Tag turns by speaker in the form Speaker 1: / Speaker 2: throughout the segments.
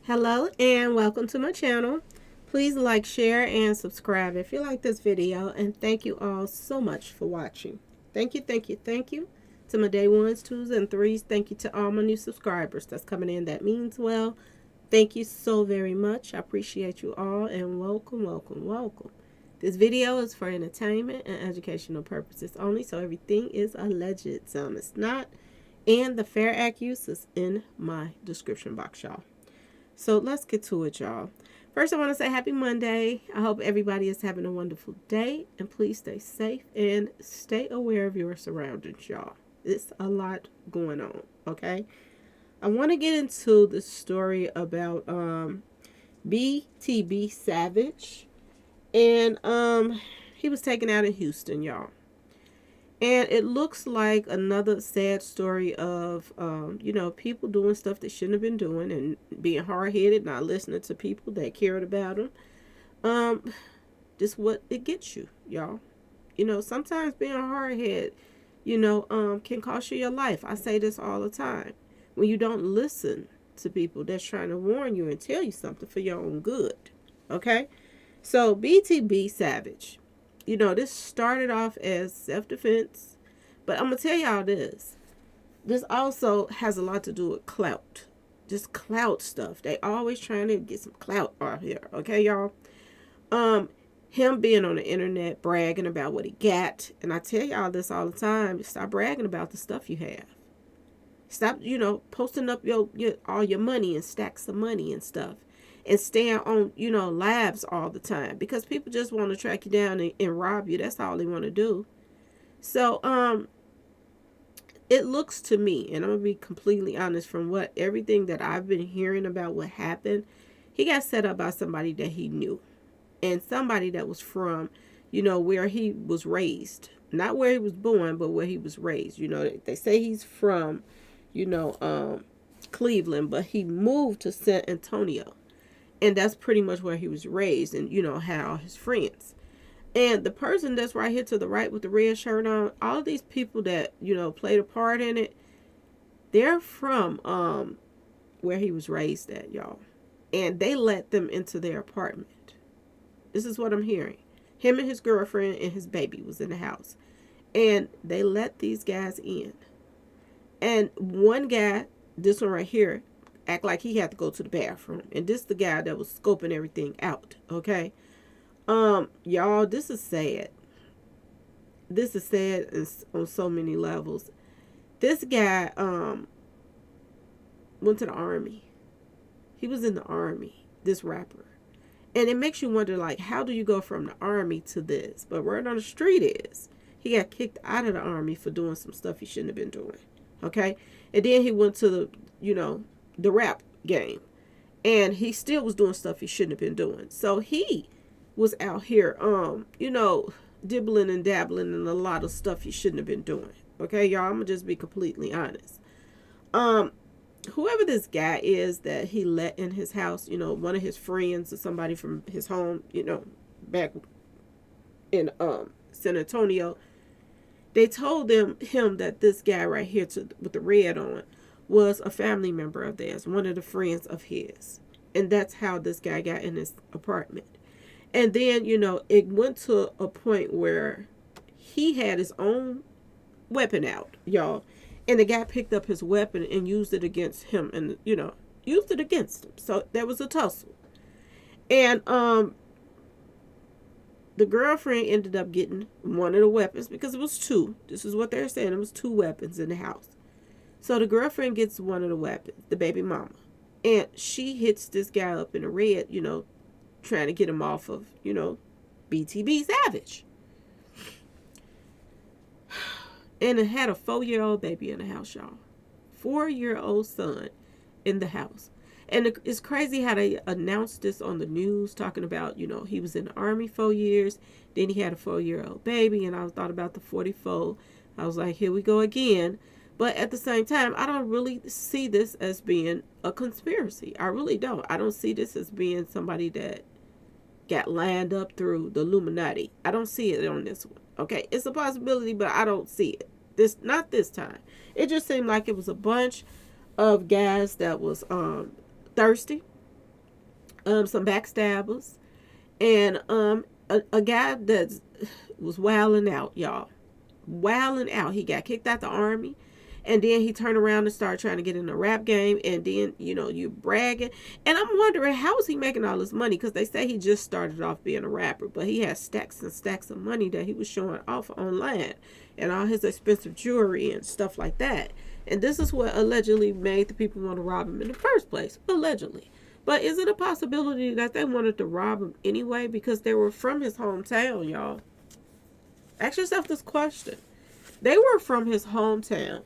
Speaker 1: Hello and welcome to my channel. Please like, share, and subscribe if you like this video. And thank you all so much for watching. Thank you, thank you, thank you to my day ones, twos, and threes. Thank you to all my new subscribers that's coming in. That means well. Thank you so very much. I appreciate you all and welcome, welcome, welcome. This video is for entertainment and educational purposes only, so everything is alleged. Some it's not. And the Fair Act use is in my description box, y'all. So let's get to it, y'all. First, I want to say happy Monday. I hope everybody is having a wonderful day. And please stay safe and stay aware of your surroundings, y'all. It's a lot going on, okay? I want to get into the story about BTB Savage. And he was taken out in Houston, y'all. And it looks like another sad story of, people doing stuff they shouldn't have been doing and being hard headed, not listening to people that cared about them. Just what it gets you, y'all. Sometimes being a hard head, can cost you your life. I say this all the time. When you don't listen to people that's trying to warn you and tell you something for your own good. Okay? So, BTB Savage. This started off as self-defense, but I'm going to tell y'all this. This also has a lot to do with clout. Just clout stuff. They always trying to get some clout out here. Okay, y'all? Him being on the internet bragging about what he got. And I tell y'all this all the time. Stop bragging about the stuff you have. Stop, posting up your all your money and stacks of money and stuff. And staying on, labs all the time. Because people just want to track you down and rob you. That's all they want to do. So, it looks to me, and I'm going to be completely honest, from everything that I've been hearing about what happened, he got set up by somebody that he knew. And somebody that was from, where he was raised. Not where he was born, but where he was raised. They say he's from, Cleveland, but he moved to San Antonio. And that's pretty much where he was raised and, had all his friends. And the person that's right here to the right with the red shirt on, all of these people that, played a part in it, they're from where he was raised at, y'all. And they let them into their apartment. This is what I'm hearing. Him and his girlfriend and his baby was in the house. And they let these guys in. And one guy, this one right here, act like he had to go to the bathroom. And this the guy that was scoping everything out, okay? Y'all, this is sad. This is sad on so many levels. This guy went to the army. He was in the army, this rapper. And it makes you wonder, like, how do you go from the army to this? But word on the street is he got kicked out of the army for doing some stuff he shouldn't have been doing. Okay? And then he went to the rap game. And he still was doing stuff he shouldn't have been doing. So he was out here, dibbling and dabbling in a lot of stuff he shouldn't have been doing. Okay, y'all, I'm gonna just be completely honest. Whoever this guy is that he let in his house, one of his friends or somebody from his home, back in San Antonio, they told him that this guy right here with the red on was a family member of theirs, one of the friends of his. And that's how this guy got in his apartment. And then, it went to a point where he had his own weapon out, y'all. And the guy picked up his weapon and used it against him and, used it against him. So there was a tussle. And the girlfriend ended up getting one of the weapons because it was two. This is what they're saying. It was two weapons in the house. So the girlfriend gets one of the weapons, the baby mama. And she hits this guy up in the red, trying to get him off of, BTB Savage. And it had a 4-year-old baby in the house, y'all. 4-year-old son in the house. And it's crazy how they announced this on the news, talking about, he was in the army 4 years. Then he had a 4-year-old baby. And I thought about the 44. I was like, here we go again. But at the same time, I don't really see this as being a conspiracy. I really don't. I don't see this as being somebody that got lined up through the Illuminati. I don't see it on this one. Okay, it's a possibility, but I don't see it. Not this time. It just seemed like it was a bunch of guys that was thirsty. some backstabbers, and a guy that was wilding out, y'all. Wilding out. He got kicked out the army. And then he turned around and started trying to get in a rap game. And then, you bragging. And I'm wondering, how is he making all this money? Because they say he just started off being a rapper. But he has stacks and stacks of money that he was showing off online. And all his expensive jewelry and stuff like that. And this is what allegedly made the people want to rob him in the first place. Allegedly. But is it a possibility that they wanted to rob him anyway? Because they were from his hometown, y'all. Ask yourself this question. They were from his hometown.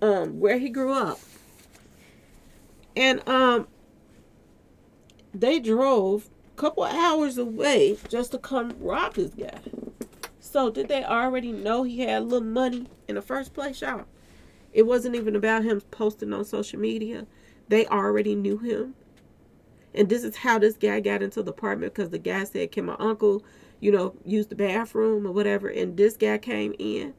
Speaker 1: Where he grew up. And they drove a couple hours away just to come rob this guy. So did they already know he had a little money in the first place, y'all? It wasn't even about him posting on social media. They already knew him. And this is how this guy got into the apartment, because the guy said, can my uncle, use the bathroom or whatever? And this guy came in.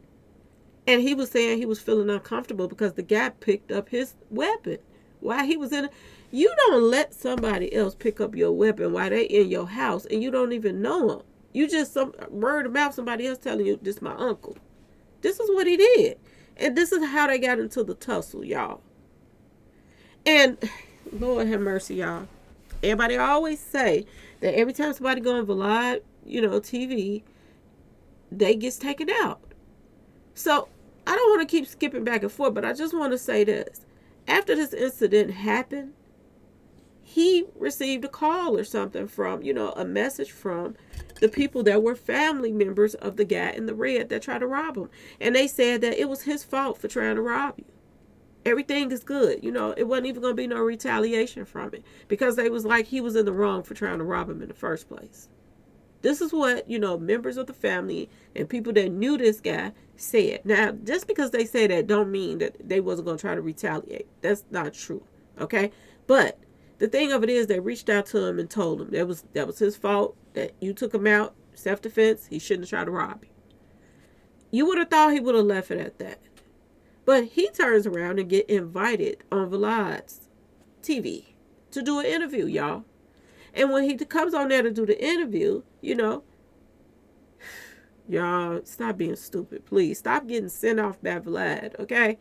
Speaker 1: And he was saying he was feeling uncomfortable because the guy picked up his weapon while he was in it. You don't let somebody else pick up your weapon while they in your house and you don't even know them. You just some word of mouth, somebody else telling you, this is my uncle. This is what he did. And this is how they got into the tussle, y'all. And Lord have mercy, y'all. Everybody always say that every time somebody go on Vlad, TV, they gets taken out. So, I don't want to keep skipping back and forth, but I just want to say this. After this incident happened, he received a call or something from, a message from the people that were family members of the guy in the red that tried to rob him. And they said that it was his fault for trying to rob you. Everything is good. It wasn't even going to be no retaliation from it. Because they was like he was in the wrong for trying to rob him in the first place. This is what, members of the family and people that knew this guy said. Now, just because they say that don't mean that they wasn't going to try to retaliate. That's not true. Okay? But the thing of it is they reached out to him and told him that was his fault, that you took him out, self-defense, he shouldn't have tried to rob you. You would have thought he would have left it at that. But he turns around and get invited on Vlad's TV to do an interview, y'all. And when he comes on there to do the interview, y'all, stop being stupid, please. Stop getting sent off by Vlad, okay?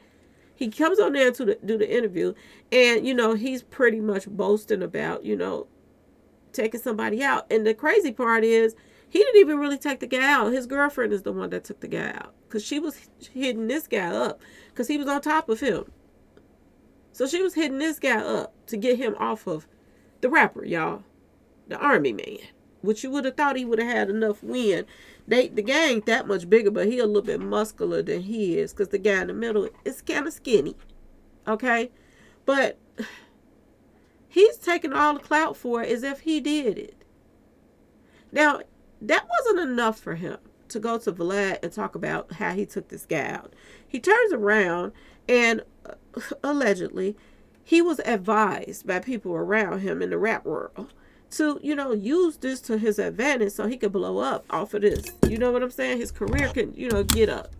Speaker 1: He comes on there to do the interview, and, he's pretty much boasting about, taking somebody out. And the crazy part is, he didn't even really take the guy out. His girlfriend is the one that took the guy out, because she was hitting this guy up, because he was on top of him. So she was hitting this guy up to get him off of the rapper, y'all. The army man, which you would have thought he would have had enough wind. The guy ain't that much bigger, but he a little bit muscular than he is, because the guy in the middle is kind of skinny. Okay? But he's taking all the clout for it as if he did it. Now, that wasn't enough for him to go to Vlad and talk about how he took this guy out. He turns around and allegedly he was advised by people around him in the rap world to, use this to his advantage so he could blow up off of this. You know what I'm saying? His career can, get up.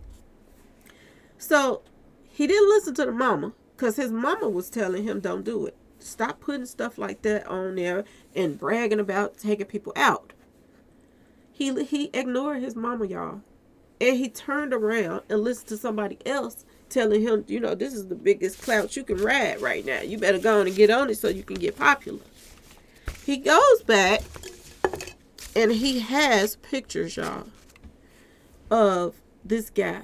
Speaker 1: So he didn't listen to the mama, because his mama was telling him, don't do it. Stop putting stuff like that on there and bragging about taking people out. He ignored his mama, y'all. And he turned around and listened to somebody else telling him, this is the biggest clout you can ride right now. You better go on and get on it so you can get popular. He goes back and he has pictures, y'all, of this guy,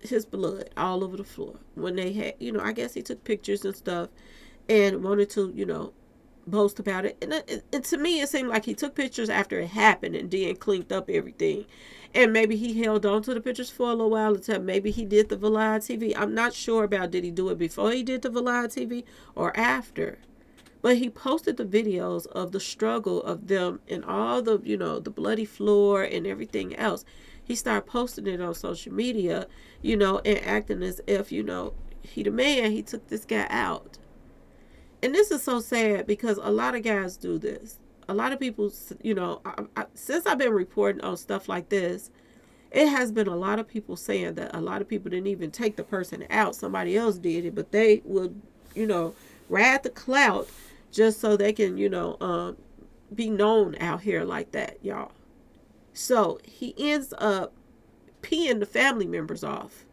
Speaker 1: his blood all over the floor. When they had, I guess he took pictures and stuff and wanted to, boast about it. And to me, it seemed like he took pictures after it happened and then cleaned up everything. And maybe he held on to the pictures for a little while until maybe he did the Vlad TV. I'm not sure about did he do it before he did the Vlad TV or after. But he posted the videos of the struggle of them and all the, the bloody floor and everything else. He started posting it on social media, and acting as if, he the man, he took this guy out. And this is so sad because a lot of guys do this. A lot of people, since I've been reporting on stuff like this, it has been a lot of people saying that a lot of people didn't even take the person out. Somebody else did it, but they would, ride the clout just so they can, be known out here like that, y'all. So he ends up peeing the family members off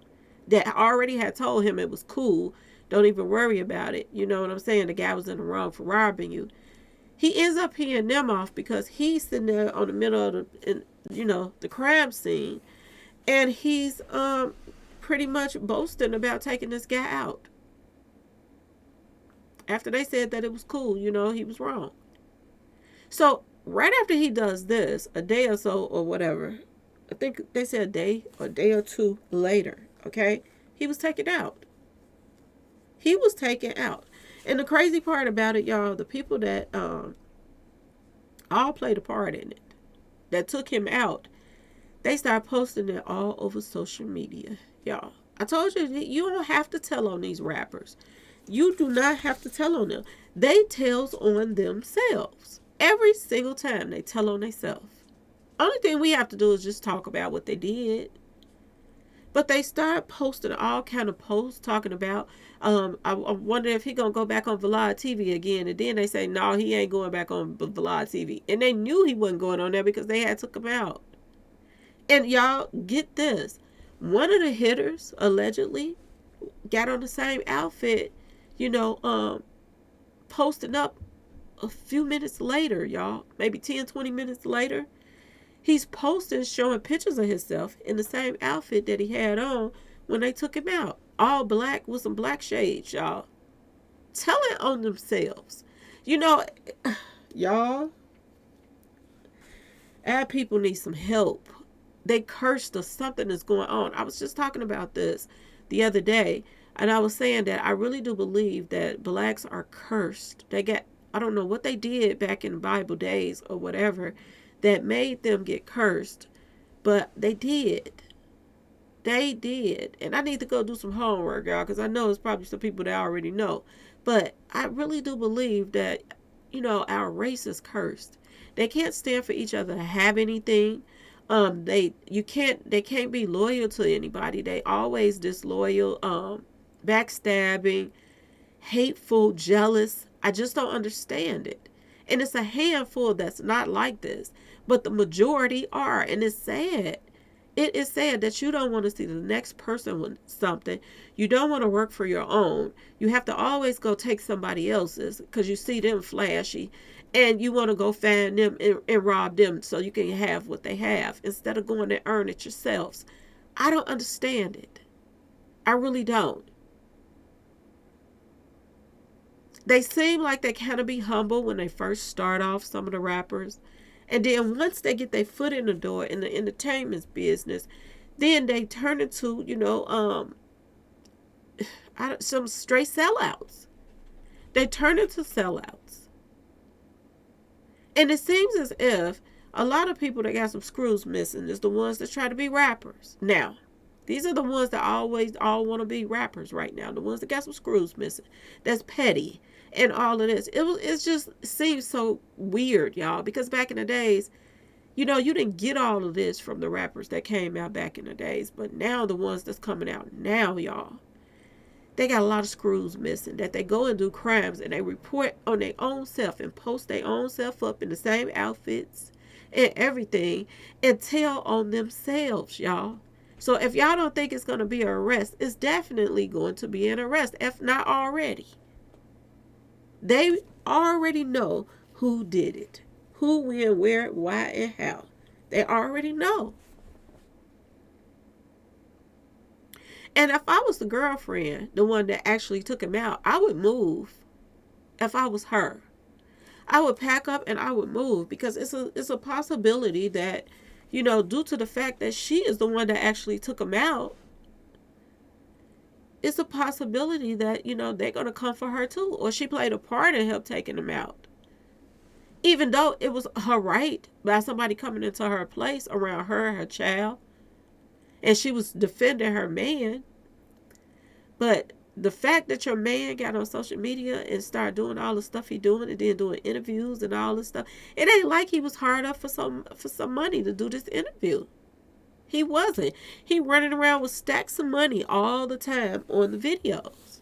Speaker 1: that already had told him it was cool. Don't even worry about it. You know what I'm saying? The guy was in the wrong for robbing you. He ends up peeing them off because he's sitting there on the middle of the crime scene, and he's pretty much boasting about taking this guy out. After they said that it was cool, he was wrong. So right after he does this, a day or so or whatever, I think they said a day or two later, okay, he was taken out. He was taken out. And the crazy part about it, y'all, the people that all played a part in it, that took him out, they started posting it all over social media, y'all. I told you, you don't have to tell on these rappers. You do not have to tell on them. They tells on themselves. Every single time they tell on themselves. Only thing we have to do is just talk about what they did. But they start posting all kind of posts talking about, I wonder if he gonna go back on Vlad TV again. And then they say, no, he ain't going back on Vlad TV. And they knew he wasn't going on there because they had took him out. And y'all, get this. One of the hitters, allegedly, got on the same outfit, posting up a few minutes later, y'all. Maybe 10, 20 minutes later. He's posting, showing pictures of himself in the same outfit that he had on when they took him out. All black with some black shades, y'all. Telling on themselves. Y'all, our people need some help. They cursed or something is going on. I was just talking about this the other day, and I was saying that I really do believe that blacks are cursed. I don't know what they did back in the Bible days or whatever that made them get cursed, but they did. They did. And I need to go do some homework, y'all, because I know it's probably some people that already know. But I really do believe that, our race is cursed. They can't stand for each other to have anything. They can't be loyal to anybody. They always disloyal, backstabbing, hateful, jealous. I just don't understand it. And it's a handful that's not like this, but the majority are, and it's sad. It is sad that you don't want to see the next person with something. You don't want to work for your own. You have to always go take somebody else's because you see them flashy, and you want to go find them and rob them so you can have what they have instead of going to earn it yourselves. I don't understand it. I really don't. They seem like they kind of be humble when they first start off, some of the rappers. And then once they get their foot in the door in the entertainment business, then they turn into, some straight sellouts. They turn into sellouts. And it seems as if a lot of people that got some screws missing is the ones that try to be rappers. Now, these are the ones that always all want to be rappers right now. The ones that got some screws missing. That's petty. And all of this. It just seems so weird, y'all. Because back in the days, you didn't get all of this from the rappers that came out back in the days. But now the ones that's coming out now, y'all, they got a lot of screws missing. That they go and do crimes and they report on their own self and post their own self up in the same outfits and everything and tell on themselves, y'all. So if y'all don't think it's going to be an arrest, it's definitely going to be an arrest, if not already. They already know who did it. Who, when, where, why, and how. They already know. And if I was the girlfriend, the one that actually took him out, I would move. If I was her, I would pack up and I would move because it's a possibility that, due to the fact that she is the one that actually took him out, it's a possibility that, they're going to come for her too. Or she played a part in him taking him out. Even though it was her right by somebody coming into her place around her child. And she was defending her man. But the fact that your man got on social media and started doing all the stuff he doing and then doing interviews and all this stuff. It ain't like he was hard up for some money to do this interview. He wasn't. He running around with stacks of money all the time on the videos.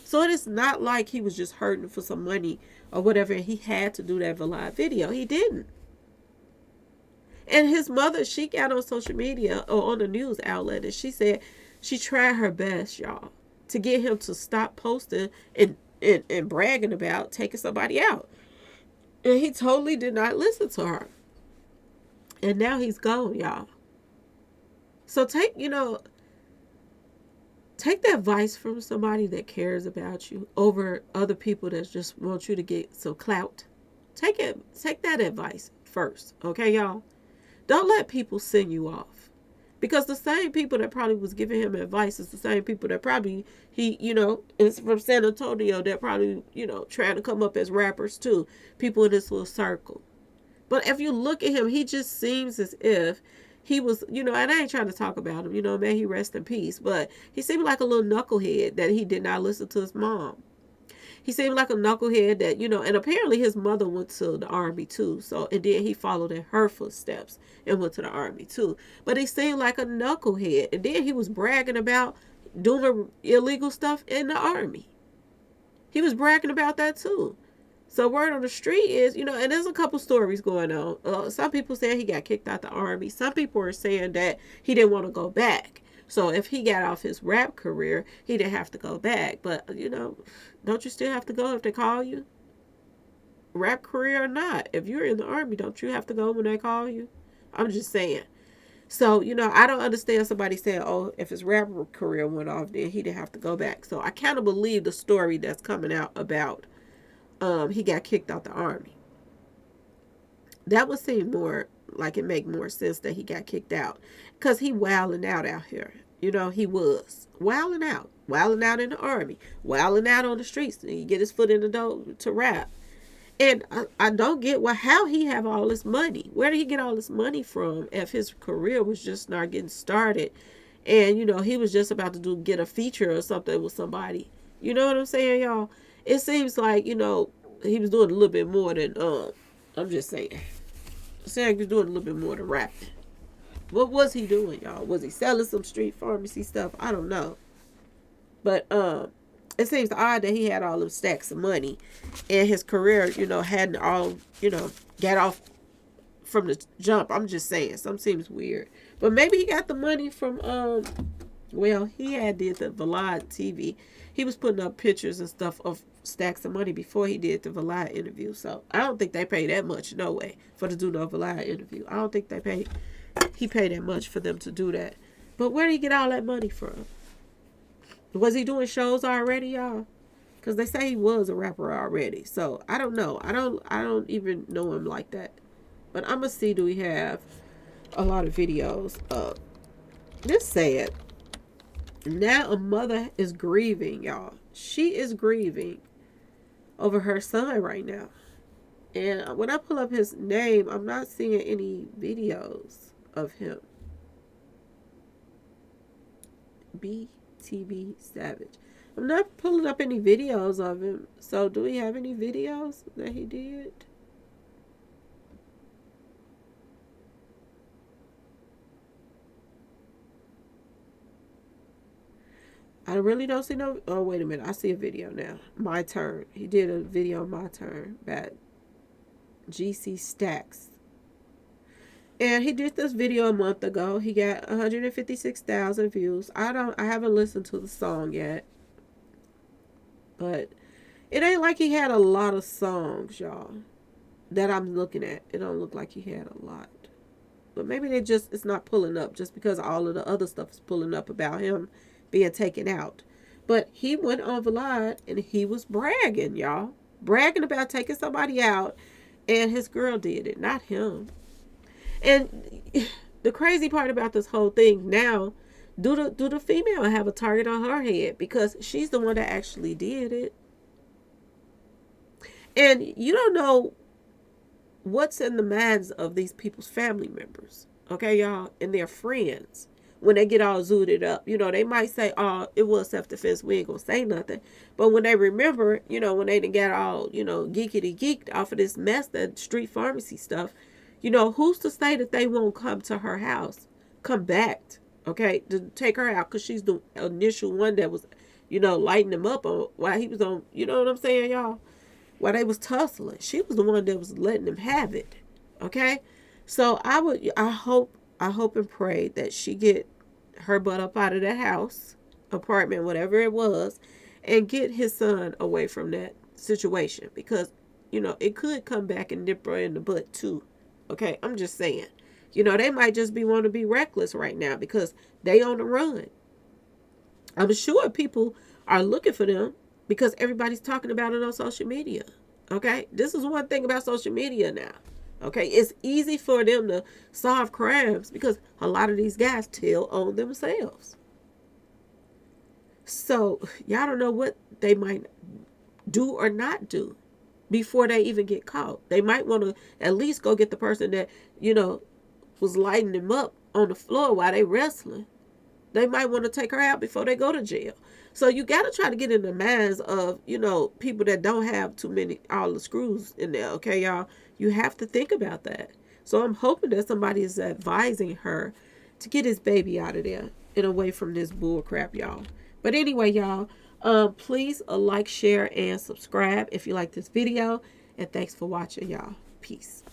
Speaker 1: So it is not like he was just hurting for some money or whatever, and he had to do that live video. He didn't. And his mother, she got on social media or on the news outlet, and she said she tried her best, y'all, to get him to stop posting and bragging about taking somebody out. And he totally did not listen to her. And now he's gone, y'all. So take the advice from somebody that cares about you over other people that just want you to get some clout. Take that advice first, okay, y'all? Don't let people send you off. Because the same people that probably was giving him advice is the same people that probably is from San Antonio that probably, trying to come up as rappers too. People in this little circle. But if you look at him, he just seems as if he was, and I ain't trying to talk about him, may he rest in peace. But he seemed like a little knucklehead that he did not listen to his mom. He seemed like a knucklehead that, and apparently his mother went to the army too. So, and then he followed in her footsteps and went to the army too. But he seemed like a knucklehead. And then he was bragging about doing illegal stuff in the army. He was bragging about that too. So word on the street is, and there's a couple stories going on. Some people saying he got kicked out the army. Some people are saying that he didn't want to go back. So if he got off his rap career, he didn't have to go back. But, don't you still have to go if they call you? Rap career or not. If you're in the army, don't you have to go when they call you? I'm just saying. So, I don't understand somebody saying, oh, if his rap career went off, then he didn't have to go back. So I kind of believe the story that's coming out about he got kicked out the army. That would seem more like it make more sense that he got kicked out. Because he wilding out here. He was wilding out in the army, wilding out on the streets. And he get his foot in the door to rap. And I don't get how he have all this money. Where did he get all this money from if his career was just not getting started? And, he was just about to get a feature or something with somebody. You know what I'm saying, y'all? It seems like, he was doing a little bit more than, I'm just saying. He was doing a little bit more than rapping. What was he doing, y'all? Was he selling some street pharmacy stuff? I don't know. But it seems odd that he had all them stacks of money and his career, hadn't all, got off from the jump. I'm just saying. Something seems weird. But maybe he got the money from, he had did the Vlad TV. He was putting up pictures and stuff of stacks of money before he did the Vlad interview. So I don't think they paid that much, no way, for to do the Vlad interview. I don't think he paid that much for them to do that. But where did he get all that money from? Was he doing shows already, y'all? Because they say he was a rapper already. So I don't know. I don't even know him like that. But I'm gonna see, do we have a lot of videos of this sad. Now a mother is grieving, y'all. She is grieving over her son right now. And when I pull up his name, I'm not seeing any videos of him. BTB Savage. I'm not pulling up any videos of him. So do we have any videos that he did? I really don't see no. Oh, wait a minute. I see a video now. My Turn. He did a video on My Turn. That GC Stacks. And he did this video a month ago. He got 156,000 views. I haven't listened to the song yet. But it ain't like he had a lot of songs, y'all, that I'm looking at. It don't look like he had a lot. But maybe it's not pulling up just because all of the other stuff is pulling up about him being taken out. But he went on Vlad and he was bragging, y'all. Bragging about taking somebody out. And his girl did it, not him. And the crazy part about this whole thing now, do the female have a target on her head? Because she's the one that actually did it. And you don't know what's in the minds of these people's family members. Okay, y'all? And their friends. When they get all zooted up. They might say, oh, it was self-defense. We ain't gonna say nothing. But when they remember, when they done got all, geekity geeked off of this mess, that street pharmacy stuff, who's to say that they won't come to her house, come back, okay, to take her out, because she's the initial one that was lighting him up on while he was on, you know what I'm saying, y'all? While they was tussling. She was the one that was letting him have it. Okay? So I hope and pray that she get her butt up out of that house, apartment, whatever it was, and get his son away from that situation, because it could come back and nip her in the butt too. Okay, I'm just saying. They might just be want to be reckless right now because they on the run. I'm sure people are looking for them because everybody's talking about it on social media. Okay, this is one thing about social media now. Okay, it's easy for them to solve crimes because a lot of these guys tell on themselves. So y'all don't know what they might do or not do before they even get caught. They might want to at least go get the person that, was lighting them up on the floor while they wrestling. They might want to take her out before they go to jail. So you got to try to get in the minds of, people that don't have all the screws in there. Okay, y'all? You have to think about that. So I'm hoping that somebody is advising her to get his baby out of there and away from this bull crap, y'all. But anyway, y'all, please like, share, and subscribe if you like this video. And thanks for watching, y'all. Peace.